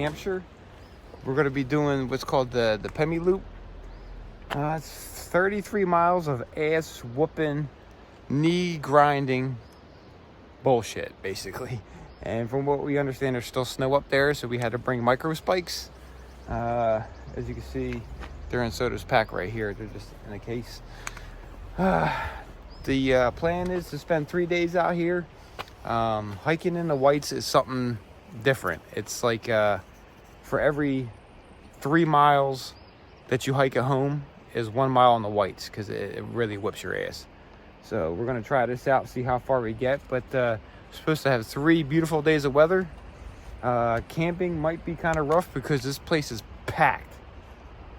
Hampshire. We're going to be doing what's called the Pemi Loop. It's 33 miles of ass whooping, knee grinding bullshit, basically. And from what we understand, there's still snow up there, so we had to bring micro spikes. As you can see, they're in Soda's pack right here. They're just in a case. The plan is to spend 3 days out here. Hiking in the whites is something different. It's like for every 3 miles that you hike at home is 1 mile on the whites, because it really whips your ass. So we're going to try this out, see how far we get. But we're supposed to have 3 beautiful days of weather. Camping might be kind of rough because this place is packed.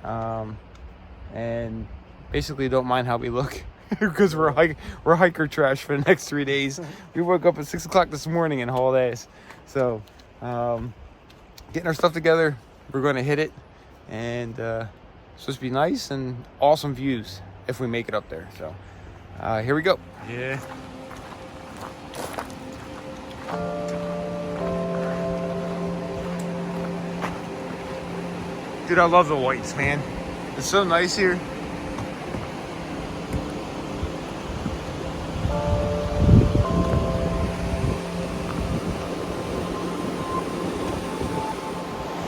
And basically don't mind how we look because we're hiker trash for the next 3 days. We woke up at 6 o'clock this morning and hauled ass. So getting our stuff together, we're going to hit it. And it's supposed to be nice and awesome views if we make it up there. So here we go. Yeah. Dude, I love the whites, man. It's so nice here.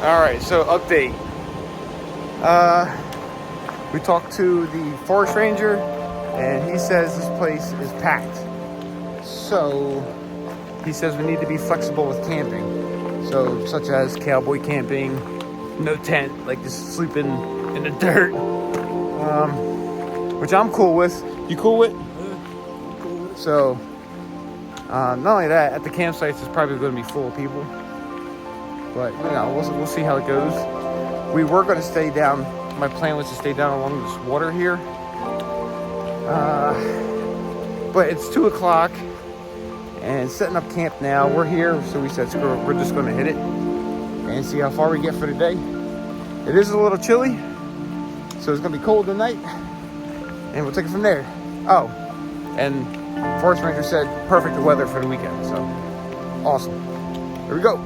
All right, so update. We talked to the forest ranger, and he says this place is packed. So he says we need to be flexible with camping. So such as cowboy camping, no tent, like just sleeping in the dirt, which I'm cool with. You cool with? So not only that, at the campsites it's probably going to be full of people, but you know, we'll see how it goes. We were going to stay down. My plan was to stay down along this water here, but it's 2 o'clock and setting up camp now. We're here, so we said screw it, we're just going to hit it and see how far we get for the day. It is a little chilly, so it's going to be cold tonight, and we'll take it from there. Oh, and Forest Ranger said perfect weather for the weekend, so awesome. Here we go.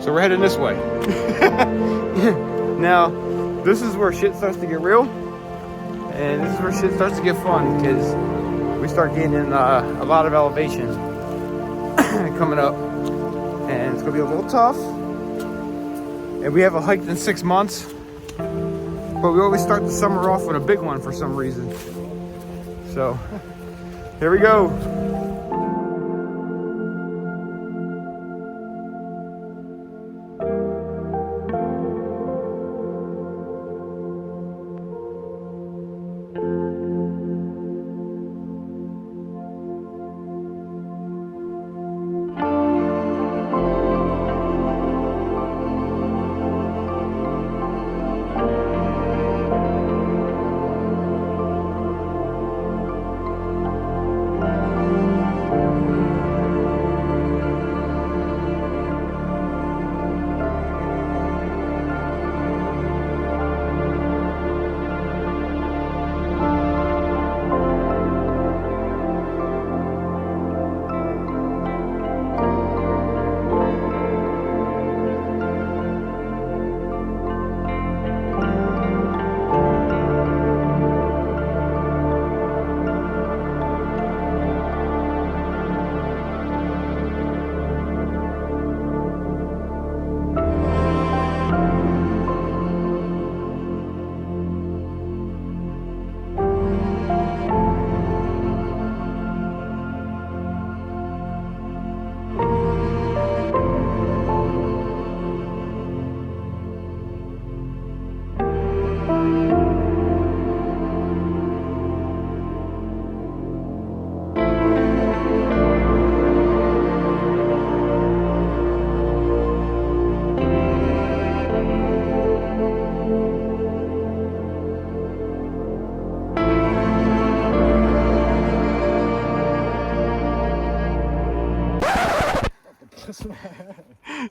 So we're heading this way. Now, this is where shit starts to get real. And this is where shit starts to get fun, because we start getting in a lot of elevation coming up. And it's going to be a little tough. And we haven't hiked in 6 months. But we always start the summer off with a big one for some reason. So, here we go.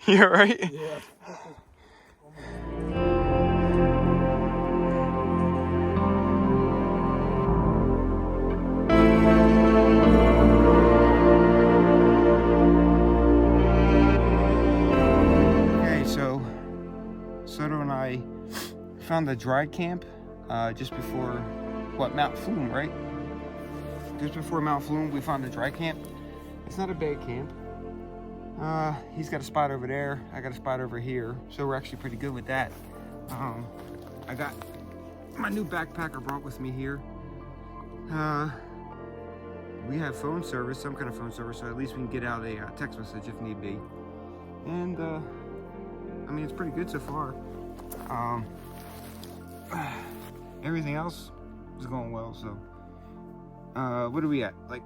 You alright? Yeah. Okay, so Soto and I found the dry camp just before, what, Mount Flume, right? Just before Mount Flume, we found a dry camp. It's not a bad camp. He's got a spot over there. I got a spot over here. So we're actually pretty good with that. I got my new backpack I brought with me here. We have phone service, some kind of phone service, so at least we can get out a text message if need be. And, I mean, it's pretty good so far. Everything else is going well, so. What are we at? Like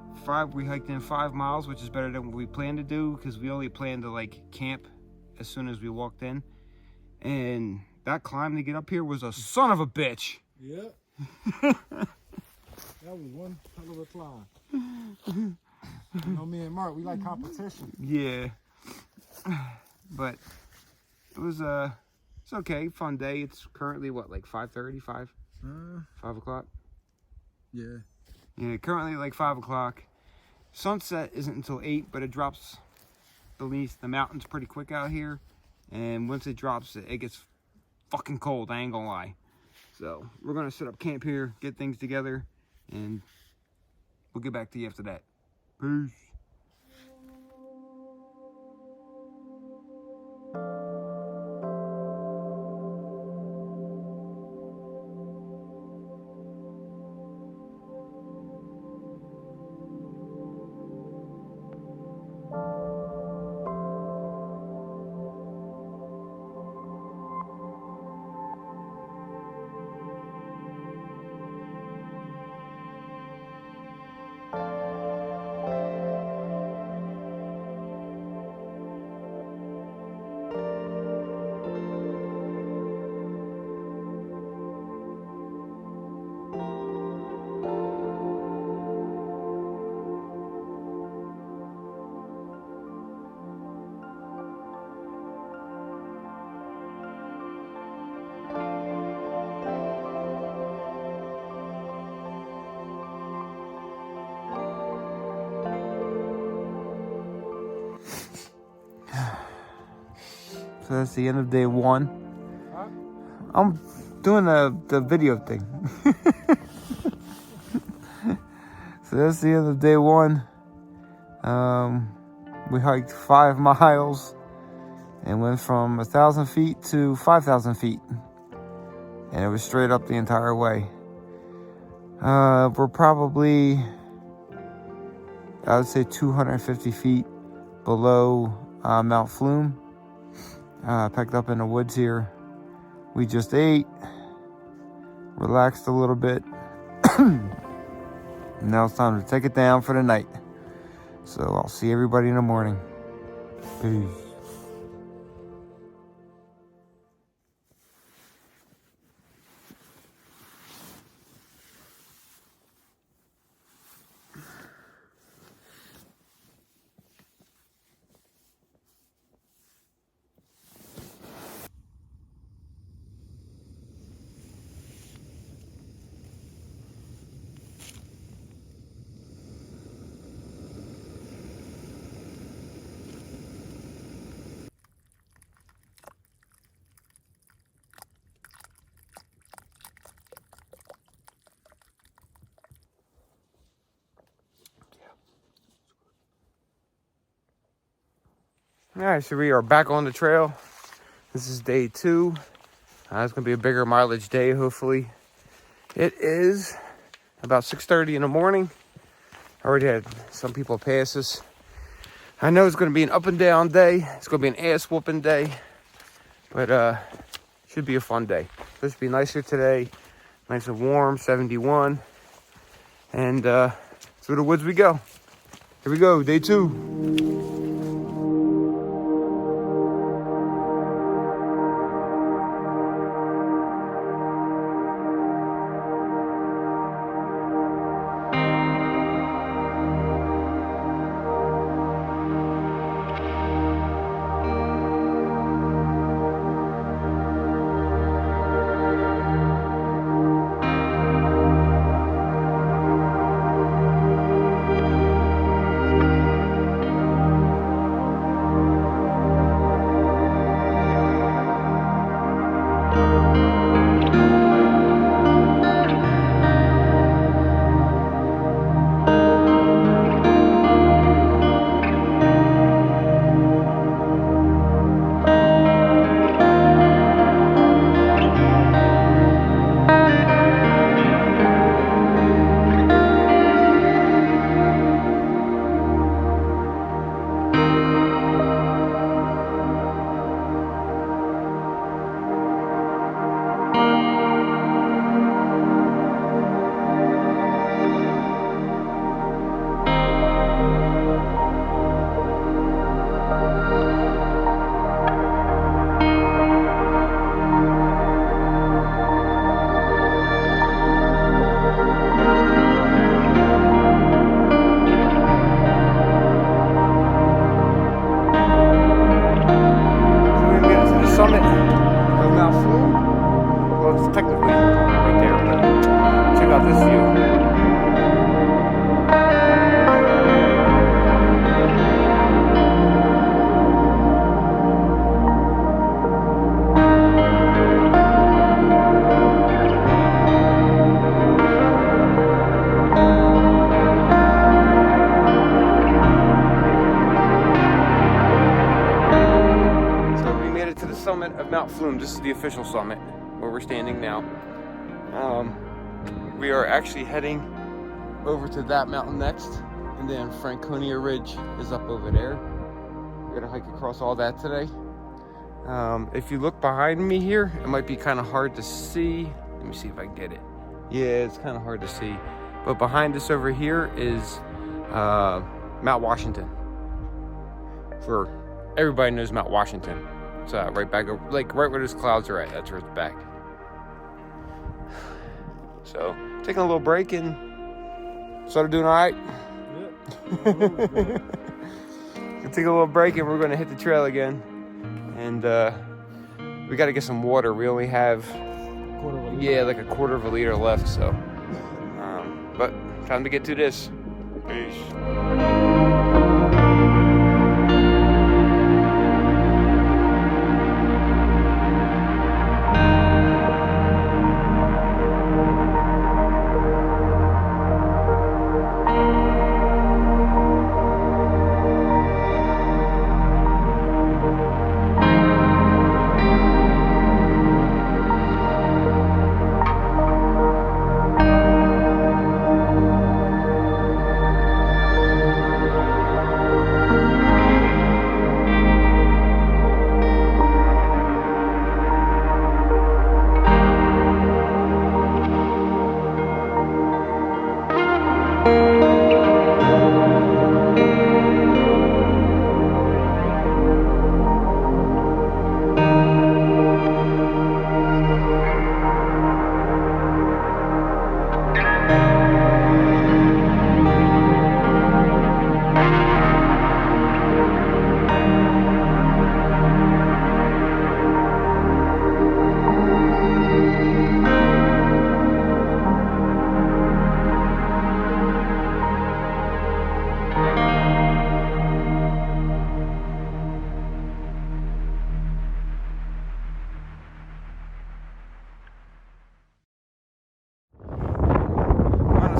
we hiked in 5 miles, which is better than what we planned to do, because we only planned to like camp as soon as we walked in. And that climb to get up here was a son of a bitch. Yeah. That was one hell of a climb. You know, me and Mark, we like competition. Yeah. But it was it's okay, fun day. It's currently what, like 5:30, 5 o'clock? Yeah. Yeah, currently like 5 o'clock. Sunset isn't until 8, but it drops beneath the mountains pretty quick out here. And once it drops, it gets fucking cold, I ain't gonna lie. So we're gonna set up camp here, get things together, and we'll get back to you after that. Peace. So that's the end of day 1. Huh? I'm doing the video thing. So that's the end of day 1. We hiked 5 miles and went from 1,000 feet to 5,000 feet. And it was straight up the entire way. We're probably, I would say, 250 feet below Mount Flume. Packed up in the woods here. We just ate, relaxed a little bit. Now it's time to take it down for the night. So I'll see everybody in the morning. Peace. All right, so we are back on the trail. This is day 2. It's gonna be a bigger mileage day, hopefully. It is about 6:30 in the morning. I already had some people pass us. I know it's gonna be an up and down day. It's gonna be an ass whooping day, but should be a fun day. Supposed to be nicer today, nice and warm, 71, and through the woods we go. Here we go, day 2. Mount Flume. This is the official summit where we're standing now. We are actually heading over to that mountain next, and then Franconia Ridge is up over there. We're gonna hike across all that today. If you look behind me here, it might be kind of hard to see. Let me see if I can get it. Yeah, it's kind of hard to see. But behind us over here is Mount Washington. For everybody knows Mount Washington. It's right back, like right where those clouds are at. That's where it's back. So taking a little break and started doing all right. Yep. We'll take a little break and we're going to hit the trail again. And we got to get some water. We only have, like a quarter of a liter left. So, but time to get to this. Peace.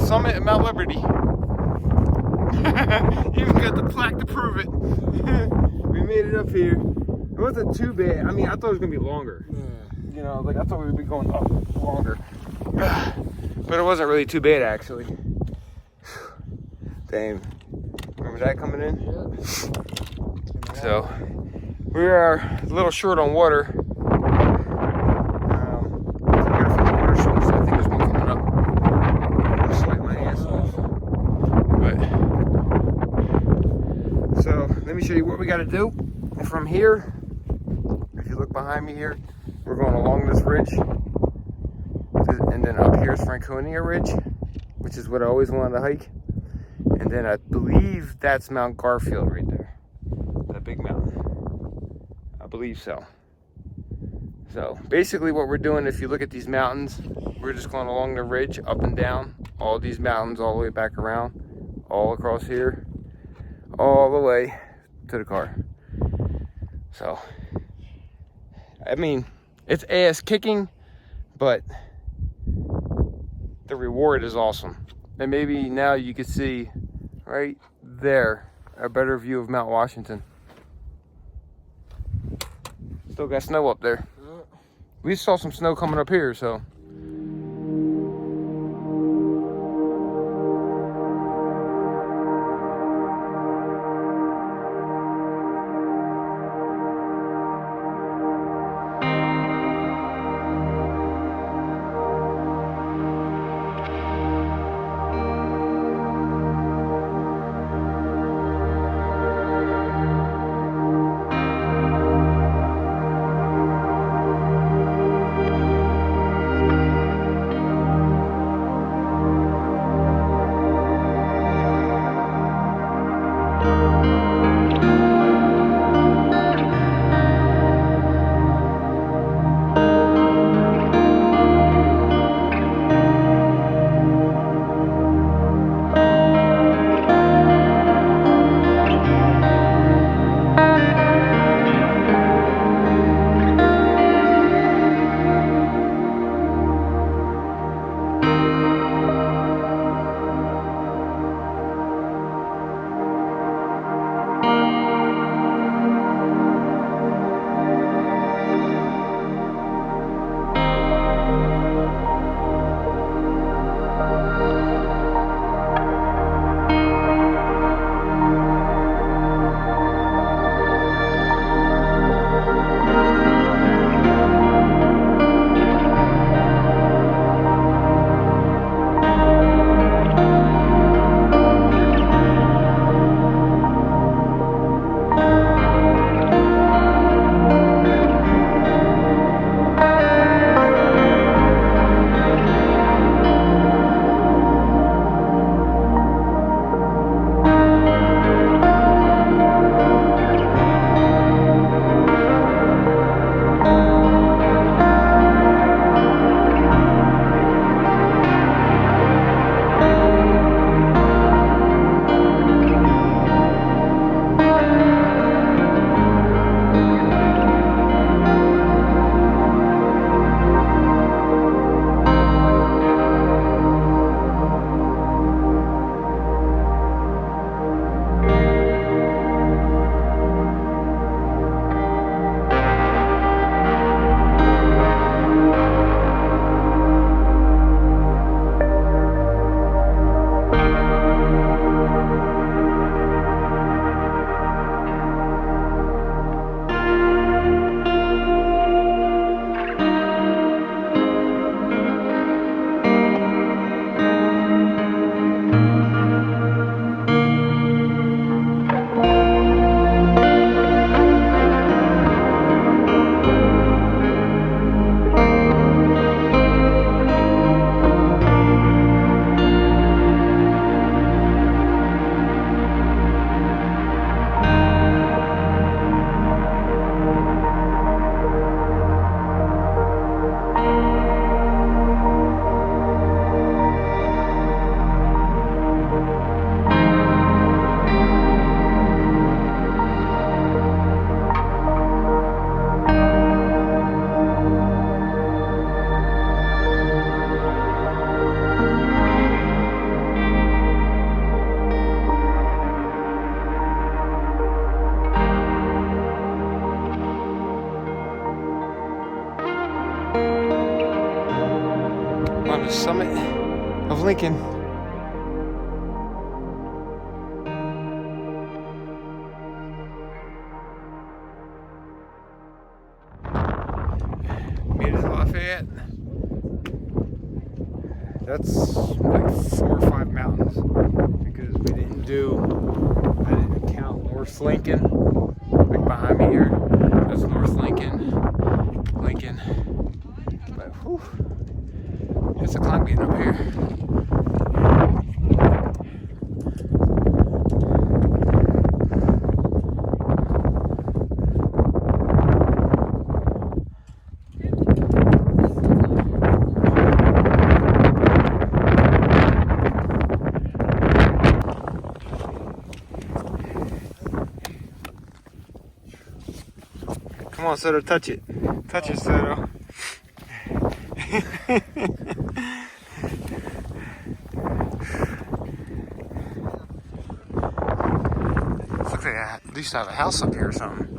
Summit at Mount Liberty. Even got the plaque to prove it. We made it up here. It wasn't too bad. I mean, I thought it was gonna be longer. Yeah. You know, like I thought we would be going up longer. But it wasn't really too bad actually. Damn. Remember that coming in? Yeah. So we are a little short on water. Let me show you what we got to do. And from here, if you look behind me here, we're going along this ridge. And then up here is Franconia Ridge, which is what I always wanted to hike. And then I believe that's Mount Garfield right there. That big mountain. I believe so. So basically what we're doing, if you look at these mountains, we're just going along the ridge, up and down, all these mountains, all the way back around, all across here, all the way to the car. So, I mean, it's ass kicking, but the reward is awesome. And maybe now you can see right there a better view of Mount Washington. Still got snow up there. We saw some snow coming up here, so. summit of Lincoln. Made it to Lafayette. That's like 4 or 5 mountains because I didn't count North Lincoln, like behind me here. That's North Lincoln. But whew, it's a climb getting up here. Come on, Soto, touch it. Touch it, Soto. Looks like I used to have a house up here or something.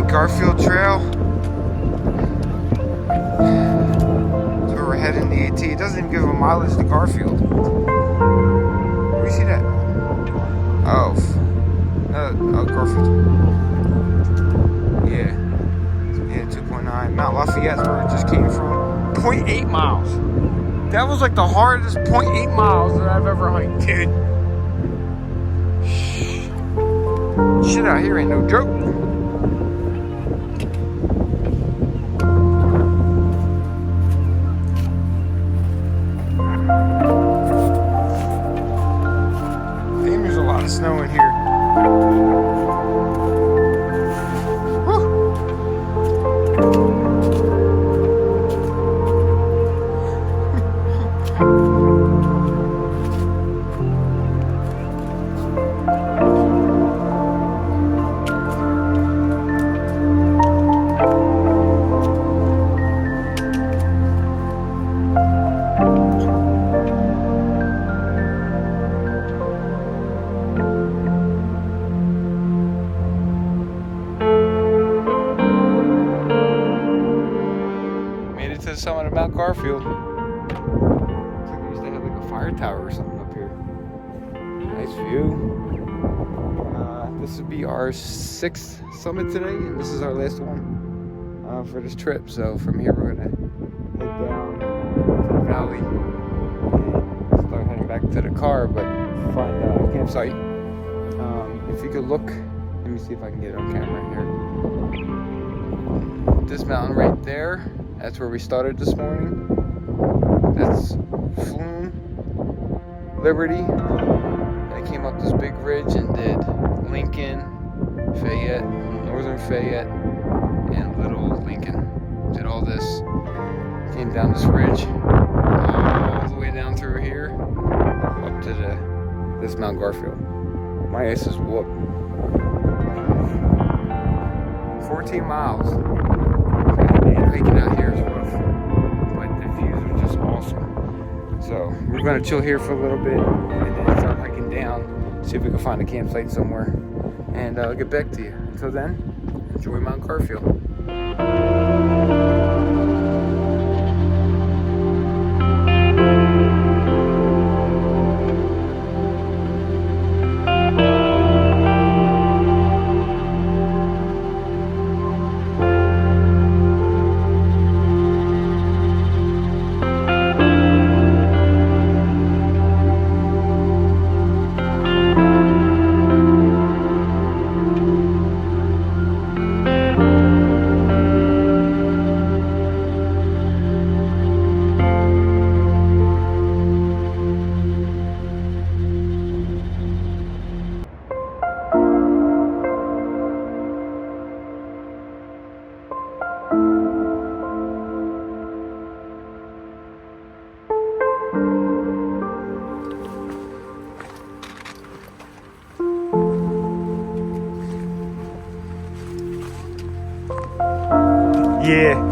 Garfield Trail. That's where we're heading, the AT. It doesn't even give a mileage to Garfield. Where do you see that? Oh, Garfield. Yeah, 2.9. Mount Lafayette's where it just came from. 0.8 miles. That was like the hardest 0.8 miles that I've ever hiked, dude. Shit out here ain't no joke. Snow in here. Woo. To the summit of Mount Garfield. Looks like they used to have like a fire tower or something up here. Nice view. This would be our 6th summit today, and this is our last one for this trip. So from here we're gonna head down to the valley and start heading back to the car, but find a campsite. If you could look, let me see if I can get it on camera here. This mountain right there. That's where we started this morning. That's Flume, Liberty. I came up this big ridge and did Lincoln, Fayette, Northern Fayette, and Little Lincoln. Did all this. Came down this ridge, all the way down through here, up to this Mount Garfield. My ass is whooped. 14 miles. Hiking out here is rough, but the views are just awesome. So we're gonna chill here for a little bit and then start hiking down, see if we can find a campsite somewhere, and I'll get back to you. Until then, enjoy Mount Garfield. Yeah.